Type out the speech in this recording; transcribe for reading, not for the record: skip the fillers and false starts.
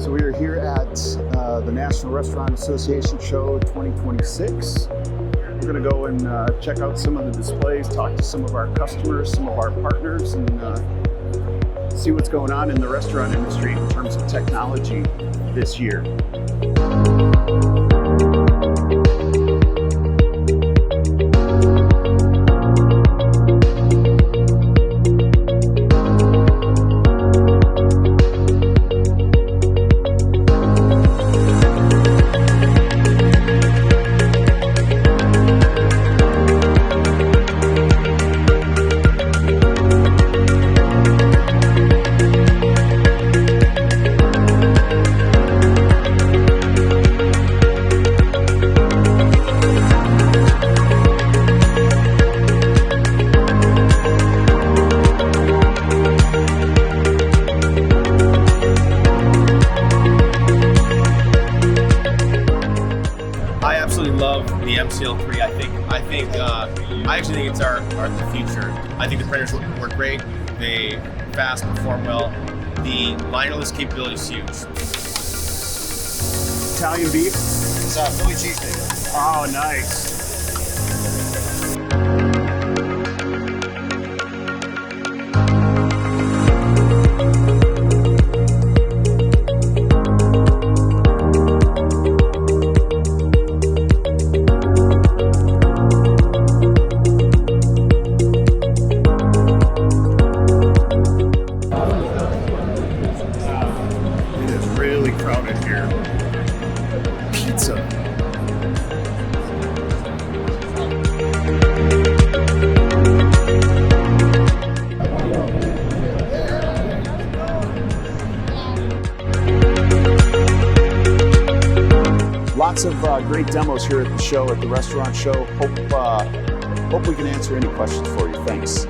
So we are here at the National Restaurant Association Show 2026. We're going to go and check out some of the displays, talk to some of our customers, some of our partners, and see what's going on in the restaurant industry in terms of technology this year. I absolutely love the MCL3. I actually think it's the future. I think the printers work great. They fast, perform well. The linerless capability is huge. Italian beef? It's Philly cheesesteak. Oh, nice. It is really crowded here. Pizza. Lots of great demos here at the show, at the restaurant show. Hope we can answer any questions for you. Thanks.